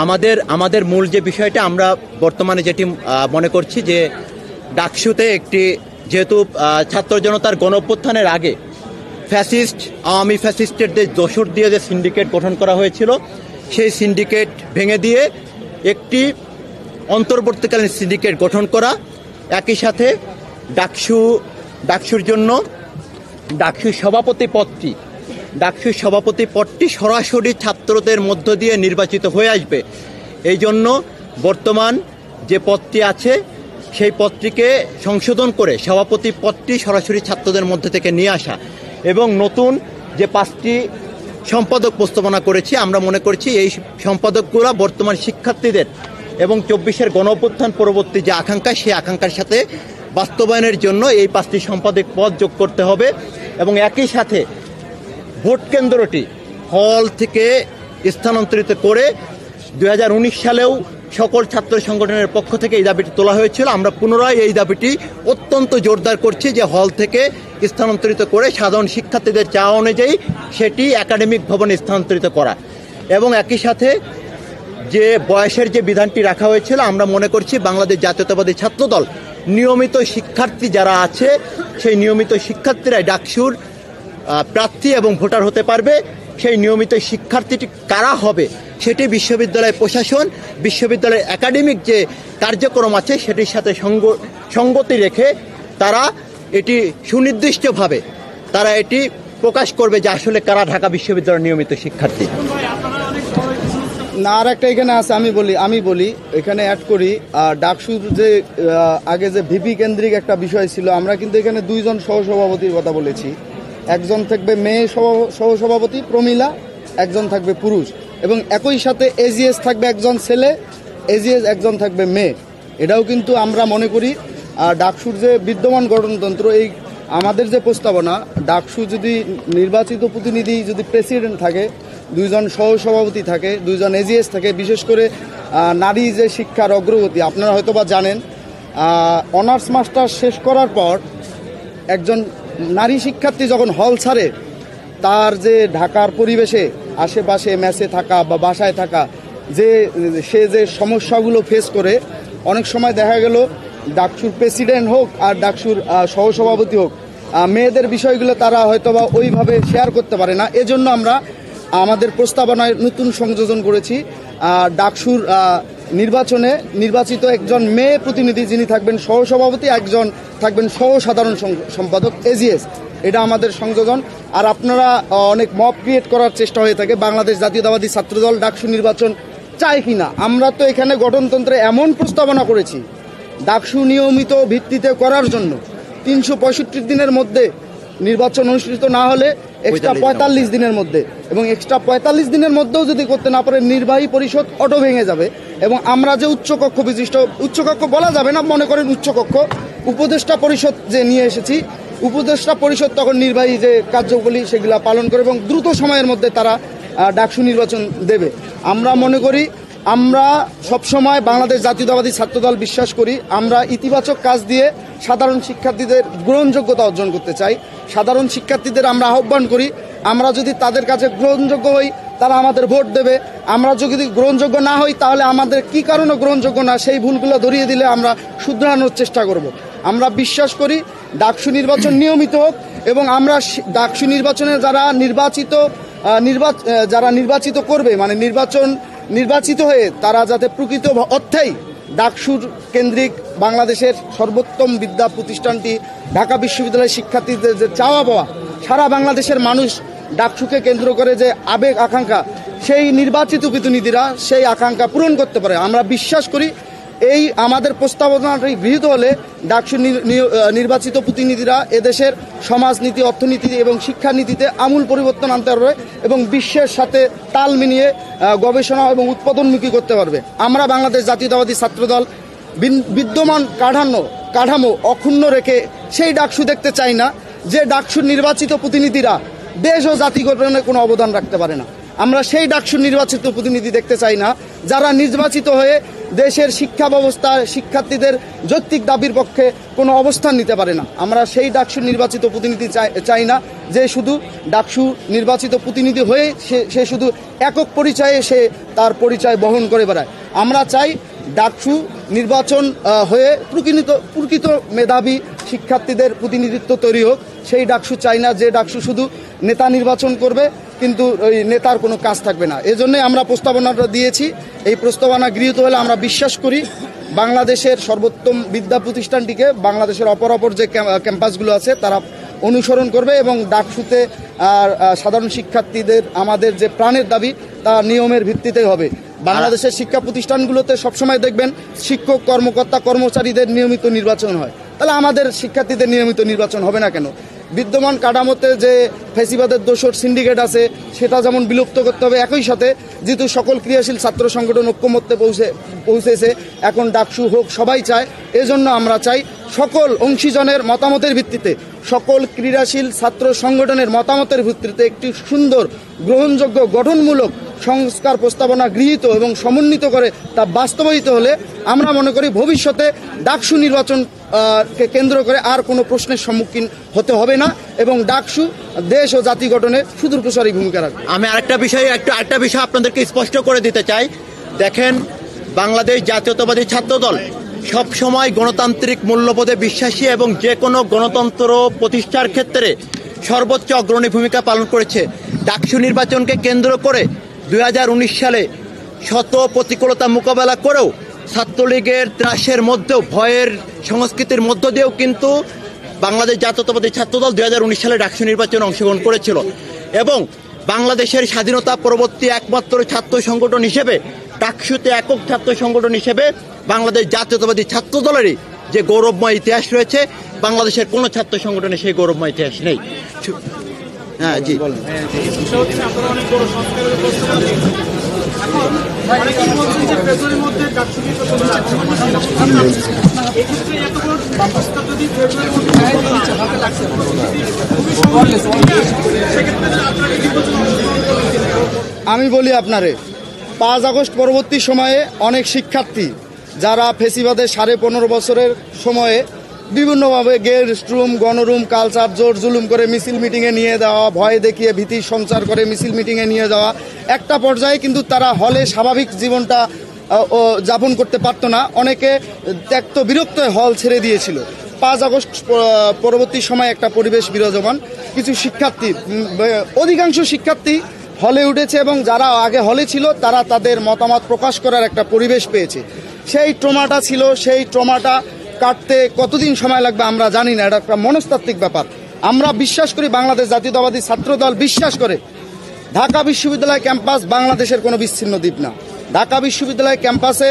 আমাদের আমাদের মূল যে বিষয়টা আমরা বর্তমানে যেটি মনে করছি যে ডাকসুতে একটি যেহেতু ছাত্র জনতার গণ অভ্যুত্থানের আগে ফ্যাসিস্ট আওয়ামী ফ্যাসিস্টের দোসর দিয়ে যে সিন্ডিকেট গঠন করা হয়েছিল সেই সিন্ডিকেট ভেঙে দিয়ে একটি অন্তর্বর্তীকালীন সিন্ডিকেট গঠন করা, একই সাথে ডাকসুর জন্য ডাকসুর সভাপতি পদটি সরাসরি ছাত্রদের মধ্য দিয়ে নির্বাচিত হয়ে আসবে। এই জন্য বর্তমান যে পদটি আছে সেই পদটিকে সংশোধন করে সভাপতি পদটি সরাসরি ছাত্রদের মধ্যে থেকে নিয়ে আসা এবং নতুন যে 5টি সম্পাদক প্রস্তাবনা করেছি, আমরা মনে করছি এই সম্পাদকগুলো বর্তমান শিক্ষার্থীদের এবং 24-এর গণ অভ্যুত্থান পরবর্তী যে আকাঙ্ক্ষা সেই আকাঙ্ক্ষার সাথে বাস্তবায়নের জন্য এই 5টি সম্পাদক পদ যোগ করতে হবে এবং একই সাথে ভোট কেন্দ্রটি হল থেকে স্থানান্তরিত করে 2019 সালেও সকল ছাত্র সংগঠনের পক্ষ থেকে এই দাবিটি তোলা হয়েছিল। আমরা পুনরায় এই দাবিটি অত্যন্ত জোরদার করছি যে হল থেকে স্থানান্তরিত করে সাধারণ শিক্ষার্থীদের চাওয়া অনুযায়ী সেটি একাডেমিক ভবনে স্থানান্তরিত করা এবং একই সাথে যে বয়সের যে বিধানটি রাখা হয়েছিল, আমরা মনে করছি বাংলাদেশ জাতীয়তাবাদী ছাত্রদল নিয়মিত শিক্ষার্থী যারা আছে সেই নিয়মিত শিক্ষার্থীরাই ডাকসুর প্রার্থী এবং ভোটার হতে পারবে। সেই নিয়মিত শিক্ষার্থীটি কারা হবে সেটি বিশ্ববিদ্যালয় প্রশাসন, বিশ্ববিদ্যালয়ের একাডেমিক যে কার্যক্রম আছে সেটির সাথে সঙ্গতি রেখে তারা এটি সুনির্দিষ্টভাবে তারা এটি প্রকাশ করবে যে আসলে কারা ঢাকা বিশ্ববিদ্যালয়ের নিয়মিত শিক্ষার্থী। না, আর একটা এখানে আছে, আমি বলি এখানে অ্যাড করি। ডাকসুর যে আগে যে ভিপি কেন্দ্রিক একটা বিষয় ছিল, আমরা কিন্তু এখানে 2 জন সহসভাপতির কথা বলেছি। একজন থাকবে মেয়ে সহসভাপতি প্রমীলা, একজন থাকবে পুরুষ এবং একই সাথে এজিএস থাকবে একজন ছেলে, এজিএস একজন থাকবে মেয়ে। এটাও কিন্তু আমরা মনে করি ডাকসুর যে বিদ্যমান গঠনতন্ত্র, এই আমাদের যে প্রস্তাবনা, ডাকসু যদি নির্বাচিত প্রতিনিধি যদি প্রেসিডেন্ট থাকে, 2 জন সহসভাপতি থাকে, 2 জন এজিএস থাকে, বিশেষ করে নারী যে শিক্ষার অগ্রগতি আপনারা হয়তো বা জানেন, অনার্স মাস্টার শেষ করার পর একজন নারী শিক্ষার্থী যখন হল ছাড়ে, তার যে ঢাকার পরিবেশে আশেপাশে মেসে থাকা বা বাসায় থাকা সে যে সমস্যাগুলো ফেস করে, অনেক সময় দেখা গেল ডাকসুর প্রেসিডেন্ট হোক আর ডাকসুর সহসভাপতি হোক, মেয়েদের বিষয়গুলো তারা হয়তোবা ওইভাবে শেয়ার করতে পারে না। এজন্য আমরা আমাদের প্রস্তাবনায় নতুন সংযোজন করেছি। ডাকসুর নির্বাচনে নির্বাচিত একজন মেয়ে প্রতিনিধি যিনি থাকবেন সহসভাপতি, একজন থাকবেন সাধারণ সম্পাদক এজিএস। এটা আমাদের সংযোজন। আর আপনারা অনেক মব ক্রিয়েট করার চেষ্টা হয়ে থাকে বাংলাদেশ জাতীয়তাবাদী ছাত্রদল ডাকসু নির্বাচন চায় কিনা। আমরা তো এখানে গঠনতন্ত্রে এমন প্রস্তাবনা করেছি ডাকসু নিয়মিত ভিত্তিতে করার জন্য 365 দিনের মধ্যে নির্বাচন অনুষ্ঠিত না হলে এক্সট্রা 45 দিনের মধ্যে, এবং এক্সট্রা 45 দিনের মধ্যেও যদি করতে না পারে নির্বাহী পরিষদ অটো ভেঙে যাবে। এবং আমরা যে উচ্চকক্ষ বিশিষ্ট, উচ্চকক্ষ বলা যাবে না, মনে করেন উচ্চকক্ষ উপদেষ্টা পরিষদ যে নিয়ে এসেছি, উপদেষ্টা পরিষদ তখন নির্বাহী যে কার্যবলী সেগুলো পালন করে এবং দ্রুত সময়ের মধ্যে তারা ডাকসু নির্বাচন দেবে। আমরা মনে করি, আমরা সবসময় বাংলাদেশ জাতীয়তাবাদী ছাত্রদল বিশ্বাস করি আমরা ইতিবাচক কাজ দিয়ে সাধারণ শিক্ষার্থীদের গ্রহণযোগ্যতা অর্জন করতে চাই। সাধারণ শিক্ষার্থীদের আমরা আহ্বান করি, আমরা যদি তাদের কাছে গ্রহণযোগ্য হই তারা আমাদের ভোট দেবে, আমরা যদি গ্রহণযোগ্য না হই তাহলে আমাদের কি কারণে গ্রহণযোগ্য না সেই ভুলগুলো ধরিয়ে দিলে আমরা শুধরানোর চেষ্টা করব। আমরা বিশ্বাস করি ডাকসু নির্বাচন নিয়মিত হোক এবং আমরা ডাকসু নির্বাচনে যারা নির্বাচিত করবে, মানে নির্বাচিত হয়ে তারা যাতে প্রকৃত অর্থেই ডাকসুর কেন্দ্রিক বাংলাদেশের সর্বোত্তম বিদ্যা প্রতিষ্ঠানটি ঢাকা বিশ্ববিদ্যালয়ের শিক্ষার্থীদের যে চাওয়া পাওয়া, সারা বাংলাদেশের মানুষ ডাকসুকে কেন্দ্র করে যে আবেগ আকাঙ্ক্ষা, সেই নির্বাচিত প্রতিনিধিরা সেই আকাঙ্ক্ষা পূরণ করতে পারে। আমরা বিশ্বাস করি এই আমাদের প্রস্তাবনাটি গৃহীত হলে ডাকসু নির্বাচিত প্রতিনিধিরা এদেশের সমাজনীতি, অর্থনীতি এবং শিক্ষানীতিতে আমূল পরিবর্তন আনতে পারবে এবং বিশ্বের সাথে তাল মিলিয়ে গবেষণা এবং উৎপাদনমুখী করতে পারবে। আমরা বাংলাদেশ জাতীয়তাবাদী ছাত্রদল বিদ্যমান কাঠামো অক্ষুণ্ণ রেখে সেই ডাকসু দেখতে চাই না যে ডাকসুর নির্বাচিত প্রতিনিধিরা দেশ ও জাতি গঠনে কোনো অবদান রাখতে পারে না। আমরা সেই ডাকসুর নির্বাচিত প্রতিনিধি দেখতে চাই না যারা নির্বাচিত হয়ে দেশের শিক্ষা ব্যবস্থা শিক্ষার্থীদের যৌক্তিক দাবির পক্ষে কোনো অবস্থান নিতে পারে না। আমরা সেই ডাকসুর নির্বাচিত প্রতিনিধি চাই না যে শুধু ডাকসু নির্বাচিত প্রতিনিধি হয়ে সে শুধু একক পরিচয়ে সে তার পরিচয় বহন করে বেড়ায়। আমরা চাই ডাকসু নির্বাচন হয়ে প্রকৃত মেধাবী শিক্ষার্থীদের প্রতিনিধিত্ব তৈরি হোক। সেই ডাকসু চাই না যে ডাকসু শুধু নেতা নির্বাচন করবে কিন্তু ওই নেতার কোনো কাজ থাকবে না। এজন্যই আমরা প্রস্তাবনাটা দিয়েছি। এই প্রস্তাবনা গৃহীত হলে আমরা বিশ্বাস করি বাংলাদেশের সর্বোত্তম বিদ্যা প্রতিষ্ঠানটিকে বাংলাদেশের অপর যে ক্যাম্পাসগুলো আছে তারা অনুসরণ করবে এবং ডাকসুতে সাধারণ শিক্ষার্থীদের আমাদের যে প্রাণের দাবি তা নিয়মের ভিত্তিতেই হবে। বাংলাদেশের শিক্ষা প্রতিষ্ঠানগুলোতে সবসময় দেখবেন শিক্ষক কর্মকর্তা কর্মচারীদের নিয়মিত নির্বাচন হয়, তাহলে আমাদের শিক্ষার্থীদের নিয়মিত নির্বাচন হবে না কেন? বিদ্যমান কাঠামোতে যে ফ্যাসিবাদের দোসর সিন্ডিকেট আছে সেটা যেমন বিলুপ্ত করতে হবে, একই সাথে যেহেতু সকল ক্রিয়াশীল ছাত্র সংগঠন ঐক্যমত্যে পৌঁছেছে এখন ডাকসু হোক সবাই চায়। এজন্য আমরা চাই সকল অংশীজনের মতামতের ভিত্তিতে সকল ক্রীড়াশীল ছাত্র সংগঠনের মতামতের ভিত্তিতে একটি সুন্দর গ্রহণযোগ্য গঠনমূলক সংস্কার প্রস্তাবনা গৃহীত এবং সমন্বিত করে তা বাস্তবায়িত হলে আমরা মনে করি ভবিষ্যতে ডাকসু নির্বাচন কে কেন্দ্র করে আর কোনো প্রশ্নের সম্মুখীন হতে হবে না এবং ডাকসু দেশ ও জাতি গঠনে সুদূরপ্রসারী ভূমিকা রাখবে। আমি আরেকটা বিষয় আপনাদেরকে স্পষ্ট করে দিতে চাই। দেখেন, বাংলাদেশ জাতীয়তাবাদী ছাত্রদল সব সময় গণতান্ত্রিক মূল্যবোধে বিশ্বাসী এবং যে কোনো গণতন্ত্র প্রতিষ্ঠার ক্ষেত্রে সর্বোচ্চ অগ্রণী ভূমিকা পালন করেছে। ডাকসু নির্বাচনকে কেন্দ্র করে 2019 সালে শত প্রতিকূলতা মোকাবেলা করেও ছাত্রলীগের ত্রাসের মধ্যেও ভয়ের সংস্কৃতির মধ্য দিয়েও কিন্তু বাংলাদেশ জাতীয়তাবাদী ছাত্রদল 2019 সালে ডাকসু নির্বাচনে অংশগ্রহণ করেছিল এবং বাংলাদেশের স্বাধীনতা পরবর্তী একমাত্র ছাত্র সংগঠন হিসেবে ডাকসুতে একক ছাত্র সংগঠন হিসেবে বাংলাদেশ জাতীয়তাবাদী ছাত্রদলেরই যে গৌরবময় ইতিহাস রয়েছে, বাংলাদেশের কোনো ছাত্র সংগঠনে সেই গৌরবময় ইতিহাস নেই। হ্যাঁ জি বলেন। আমি বলি আপনারে 5 আগস্ট পরবর্তী সময়ে অনেক শিক্ষার্থী যারা ফেসিবাদের 15.5 বছরের সময়ে বিভিন্নভাবে গেস্ট রুম গণরুম কালচার জোর জুলুম করে মিছিল মিটিংয়ে নিয়ে যাওয়া, ভয় দেখিয়ে ভীতি সঞ্চার করে মিছিল মিটিংয়ে নিয়ে যাওয়া, একটা পর্যায়ে কিন্তু তারা হলে স্বাভাবিক জীবনটা যাপন করতে পারতো না। অনেকে ত্যক্ত বিরক্ত হল ছেড়ে দিয়েছিল। 5 আগস্ট পরবর্তী সময়ে একটা পরিবেশ বিরাজমান, কিছু শিক্ষার্থী অধিকাংশ শিক্ষার্থী হলে উঠেছে এবং যারা আগে হলে ছিল তারা তাদের মতামত প্রকাশ করার একটা পরিবেশ পেয়েছে। সেই ট্রমাটা ছিল, সেই ট্রমাটা কাটতে কতদিন সময় লাগবে আমরা জানি না, এটা একটা মনস্তাত্ত্বিক ব্যাপার। আমরা বিশ্বাস করি, বাংলাদেশ জাতীয়তাবাদী ছাত্রদল বিশ্বাস করে ঢাকা বিশ্ববিদ্যালয় ক্যাম্পাস বাংলাদেশের কোনো বিচ্ছিন্ন দ্বীপ না। ঢাকা বিশ্ববিদ্যালয় ক্যাম্পাসে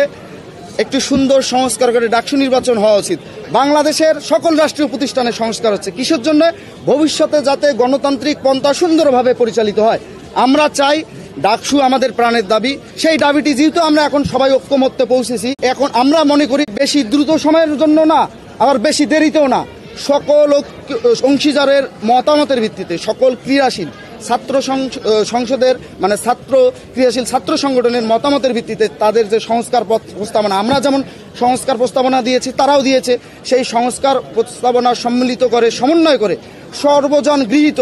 একটি সুন্দর সংস্কার করে ডাকসু নির্বাচন হওয়া উচিত। বাংলাদেশের সকল রাষ্ট্রীয় প্রতিষ্ঠানে সংস্কার হচ্ছে কিসের জন্য? ভবিষ্যতে যাতে গণতান্ত্রিক পন্থা সুন্দরভাবে পরিচালিত হয়। আমরা চাই ডাকসু আমাদের প্রাণের দাবি, সেই দাবিটি যেহেতু আমরা এখন সবাই ঐক্যমত্যে পৌঁছেছি, এখন আমরা মনে করি বেশি দ্রুত সময়ের জন্য না, আবার বেশি দেরিতেও না, সকল অংশীদারের মতামতের ভিত্তিতে সকল ক্রিয়াশীল ছাত্র সংসদের মানে ক্রিয়াশীল ছাত্র সংগঠনের মতামতের ভিত্তিতে তাদের যে সংস্কার প্রস্তাবনা, আমরা যেমন সংস্কার প্রস্তাবনা দিয়েছি তারাও দিয়েছে, সেই সংস্কার প্রস্তাবনা সম্মিলিত করে সমন্বয় করে সর্বজন গৃহীত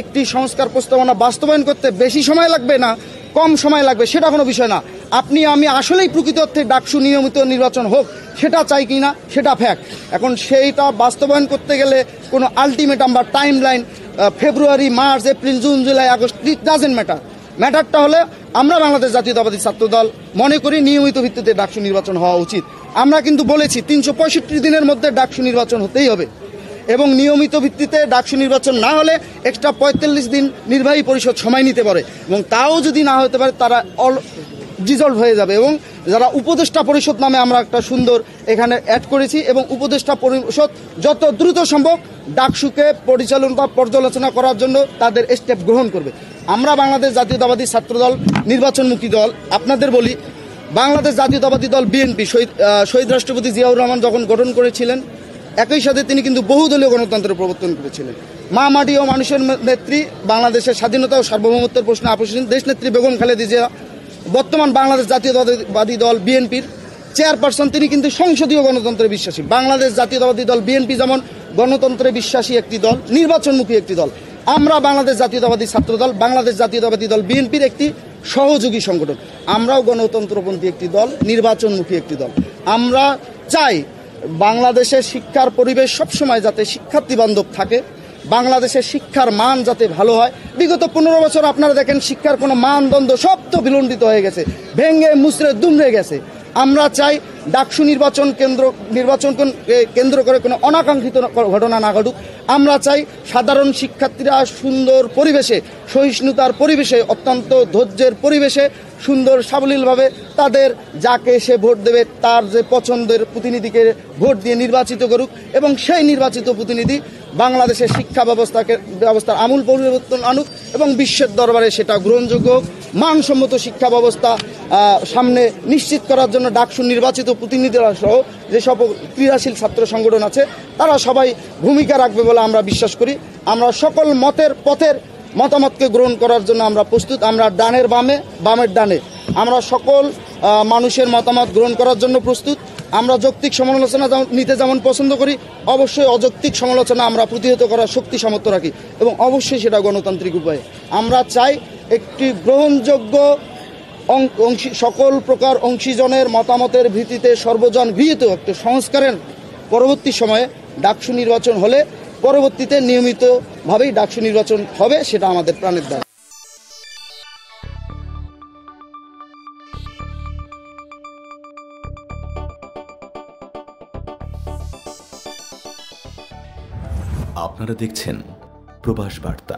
একটি সংস্কার প্রস্তাবনা বাস্তবায়ন করতে বেশি সময় লাগবে না কম সময় লাগবে সেটা কোনো বিষয় না। আপনি আমি আসলেই প্রকৃত অর্থে ডাকসু নিয়মিত নির্বাচন হোক সেটা চাই কি না সেটা ফ্যাক্ট। এখন সেইটা বাস্তবায়ন করতে গেলে কোনো আলটিমেটাম বা time line February March April June July August it doesn't matter. ম্যাটারটা হলে আমরা বাংলাদেশ জাতীয়তাবাদী ছাত্রদল মনে করি নিয়মিত ভিত্তিতে ডাকসু নির্বাচন হওয়া উচিত। আমরা কিন্তু বলেছি 365 দিনের মধ্যে ডাকসু নির্বাচন হতেই হবে এবং নিয়মিত ভিত্তিতে ডাকসু নির্বাচন না হলে এক্সট্রা 45 দিন নির্বাহী পরিষদ সময় নিতে পারে এবং তাও যদি না হতে পারে তারা ডিজলভ হয়ে যাবে। এবং যারা উপদেষ্টা পরিষদ নামে আমরা একটা সুন্দর এখানে অ্যাড করেছি এবং উপদেষ্টা পরিষদ যত দ্রুত সম্ভব ডাকসুকে পর্যালোচনা করার জন্য তাদের স্টেপ গ্রহণ করবে। আমরা বাংলাদেশ জাতীয়তাবাদী ছাত্রদল নির্বাচনমুখী দল। আপনাদের বলি, বাংলাদেশ জাতীয়তাবাদী দল বিএনপি শহীদ রাষ্ট্রপতি জিয়াউর রহমান যখন গঠন করেছিলেন একই সাথে তিনি কিন্তু বহুদলীয় গণতন্ত্রের প্রবর্তন করেছিলেন। মা মাটি ও মানুষের নেত্রী, বাংলাদেশের স্বাধীনতা ও সার্বভৌমত্বের প্রশ্নে আপোষহীন দেশনেত্রী বেগম খালেদা জিয়া, বর্তমান বাংলাদেশ জাতীয়তাবাদী দল বিএনপির চেয়ারপারসন, তিনি কিন্তু সংসদীয় গণতন্ত্রে বিশ্বাসী। বাংলাদেশ জাতীয়তাবাদী দল বিএনপি যেমন গণতন্ত্রে বিশ্বাসী একটি দল, নির্বাচনমুখী একটি দল, আমরা বাংলাদেশ জাতীয়তাবাদী ছাত্র দল, বাংলাদেশ জাতীয়তাবাদী দল বিএনপির একটি সহযোগী সংগঠন। আমরাও গণতন্ত্রপন্থী একটি দল, নির্বাচনমুখী একটি দল। আমরা চাই বাংলাদেশের শিক্ষার পরিবেশ সবসময় যাতে শিক্ষার্থী বান্ধব থাকে, বাংলাদেশের শিক্ষার মান যাতে ভালো হয়। বিগত 15 বছর আপনারা দেখেন শিক্ষার কোনো মানদণ্ড সব তো বিলম্বিত হয়ে গেছে, ভেঙে মুচড়ে দুমড়ে গেছে। আমরা চাই ডাকসু নির্বাচনকে কেন্দ্র করে কোনো অনাকাঙ্ক্ষিত ঘটনা না ঘটুক। আমরা চাই সাধারণ শিক্ষার্থীরা সুন্দর পরিবেশে, সহিষ্ণুতার পরিবেশে, অত্যন্ত ধৈর্যের পরিবেশে সুন্দর সাবলীলভাবে তাদের যাকে সে ভোট দেবে তার যে পছন্দের প্রতিনিধিকে ভোট দিয়ে নির্বাচিত করুক, এবং সেই নির্বাচিত প্রতিনিধি বাংলাদেশের শিক্ষা ব্যবস্থার আমূল পরিবর্তন আনুক এবং বিশ্বের দরবারে সেটা গ্রহণযোগ্য হোক। মানসম্মত শিক্ষা ব্যবস্থা সামনে নিশ্চিত করার জন্য ডাকসু নির্বাচিত প্রতিনিধিরা সহ যেসব ক্রিয়াশীল ছাত্র সংগঠন আছে তারা সবাই ভূমিকা রাখবে বলে আমরা বিশ্বাস করি। আমরা সকল পথের মতামতকে গ্রহণ করার জন্য আমরা প্রস্তুত। আমরা ডানের বামে, বামের ডানে, আমরা সকল মানুষের মতামত গ্রহণ করার জন্য প্রস্তুত। আমরা যৌক্তিক সমালোচনা নিতে যেমন পছন্দ করি, অবশ্যই অযৌক্তিক সমালোচনা আমরা প্রতিহত করার শক্তি সামর্থ্য রাখি, এবং অবশ্যই সেটা গণতান্ত্রিক উপায়ে। আমরা চাই একটি গ্রহণযোগ্য সকল প্রকার অংশীজনের মতামতের ভিত্তিতে সর্বজন গৃহীত একটি সংস্কারের পরবর্তী সময়ে ডাকসু নির্বাচন হলে পরবর্তীতে নিয়মিতভাবেই ডাকসু নির্বাচন হবে, সেটা আমাদের প্রাণের দাবি। আপনারা দেখছেন প্রবাস বার্তা।